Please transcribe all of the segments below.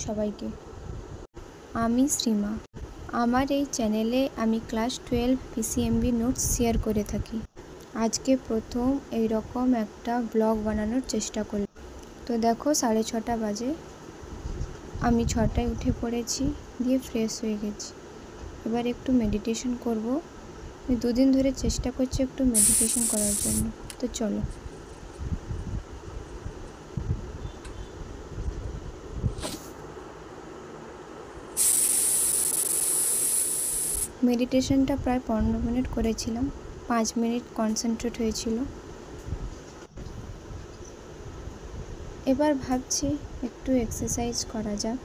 সবাইকে। আমি শ্রীমা। আমার এই চ্যানেলে আমি ক্লাস 12 পিসিএমবি নোটস শেয়ার করে থাকি। আজকে প্রথম এইরকম একটা ব্লগ বানানোর চেষ্টা করলাম। তো দেখো 6:30 বাজে, আমি 6টায় উঠে পড়েছি, দিয়ে ফ্রেশ হয়ে গেছি। এবার একটু মেডিটেশন করব। আমি 2 দিন ধরে চেষ্টা করছি একটু মেডিটেশন করার জন্য। তো চলো। মেডিটেশনটা প্রায় 15 মিনিট করেছিলাম, 5 মিনিট কনসেন্ট্রেট হয়েছিল। এবার ভাবছি একটু এক্সারসাইজ করা যাক।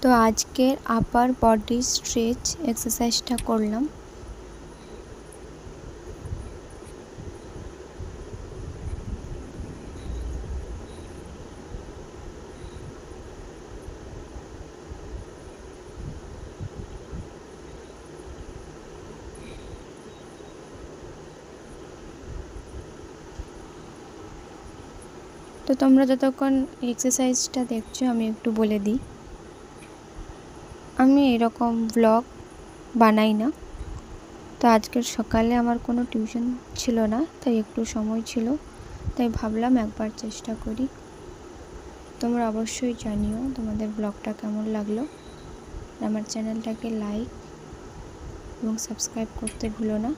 তো আজকের আপার বডি স্ট্রেচ এক্সারসাইজটা করলাম। তো তোমরা যতক্ষণ এক্সারসাইজটা দেখছো আমি একটু বলে দিই। আমি এরকম ব্লগ বানাই না। তো আজকের সকালে আমার কোনো টিউশন ছিল না, তাই একটু সময় ছিল, তাই ভাবলাম একবার চেষ্টা করি। তোমরা অবশ্যই জানিও তোমাদের ব্লগটা কেমন লাগলো। আমার চ্যানেলটাকে লাইক এবং সাবস্ক্রাইব করতে ভুলো না।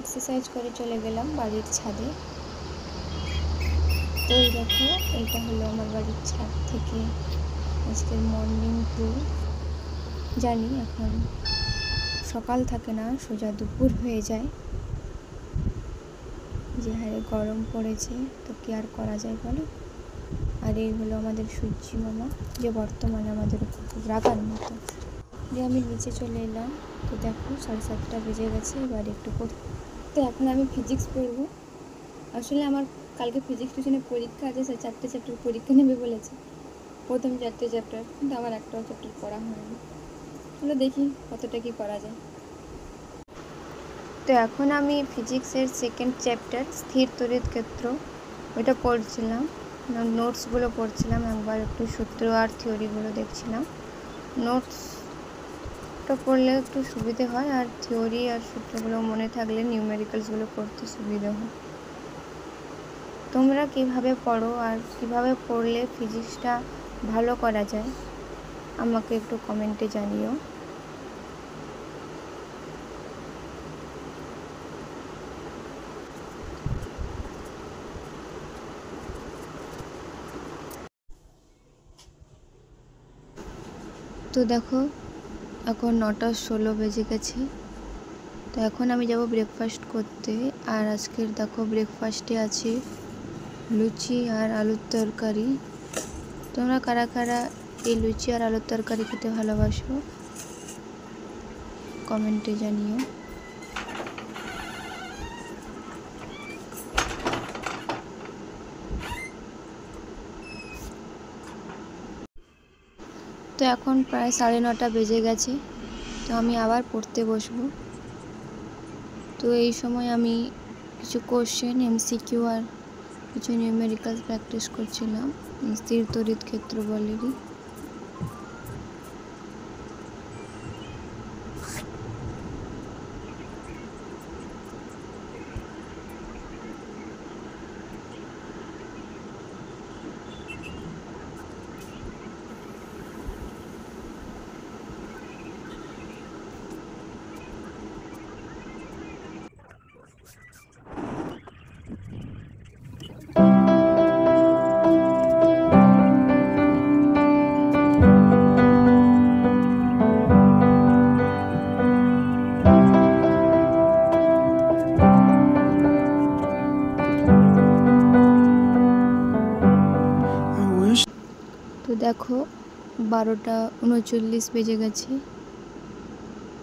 এক্সারসাইজ করে চলে গেলাম বাড়ির ছাদে। তো এই দেখো, এইটা হলো আমার বাড়ির ছাদ থেকে আজকের মর্নিং ভিউ। জানি এখন সকাল থাকে না, সোজা দুপুর হয়ে যায়। যে হারে গরম পড়েছে, তো কি আর করা যায় বলো। আর এই হলো আমাদের সূর্যি মামা, যে বর্তমানে আমাদের উপর খুব রাগার মতো। দিয়ে আমি নিচে চলে এলাম। তো দেখো 7:30 বেজে গেছে, এবার একটু তো এখন আমি ফিজিক্স পড়বো। আসলে আমার কালকে ফিজিক্স টিউশনে পরীক্ষা আছে, 4টে চ্যাপ্টার পরীক্ষা নেবে বলেছে। প্রথম 4টে চ্যাপ্টার, কিন্তু আমার একটাও চ্যাপ্টার পড়া হয়নি। তাহলে দেখি কতটা কি করা যায়। তো এখন আমি ফিজিক্সের সেকেন্ড চ্যাপ্টার স্থির তড়িৎ ক্ষেত্র ওইটা পড়ছিলাম, নোটসগুলো পড়ছিলাম, একবার একটু সূত্র আর থিওরিগুলো দেখছিলাম। নোটসটা পড়লে একটু সুবিধে হয়, আর থিওরি আর সূত্রগুলো মনে থাকলে নিউমেরিক্যালসগুলো করতে সুবিধা হয়। তোমরা কিভাবে পড়ো আর কিভাবে পড়লে ফিজিক্সটা ভালো করা যায় আমাকে একটু কমেন্টে জানিও। তো দেখো এখন 9:16 বেজে গেছে। তো এখন আমি যাব ব্রেকফাস্ট করতে। আর আজকের দেখো ব্রেকফাস্টে আছে লুচি আর আলুর তরকারি। তোমরা কারা কারা এই লুচি আর আলুর তরকারি খেতে ভালোবাসো কমেন্টে জানিও। তো এখন প্রায় 9:30 বেজে গেছে। তো আমি আবার পড়তে বসবো। তো এই সময় আমি কিছু কোশ্চেন এমসিকিউ আর কিছু নিউমেরিক্যালস প্র্যাকটিস করছিলাম স্থির তড়িৎ ক্ষেত্র বলেরই। 12:39 বেজে গেছে।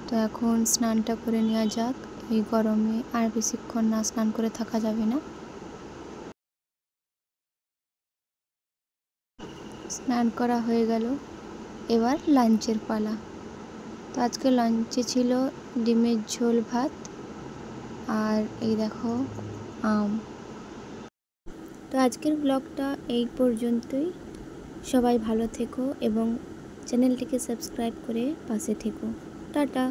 তো এখন স্নানটা করে নেওয়া যাক। এই গরমে আর বেশিক্ষণ না স্নান করে থাকা যাবে না। স্নান করা হয়ে গেল, এবার লাঞ্চের পালা। তো আজকে লাঞ্চে ছিল ডিমের ঝোল ভাত আর এই দেখো আম। তো আজকের ব্লগটা এই পর্যন্তই। সবাই ভালো থেকো এবং চ্যানেলটিকে সাবস্ক্রাইব করে পাশে থেকো। টাটা।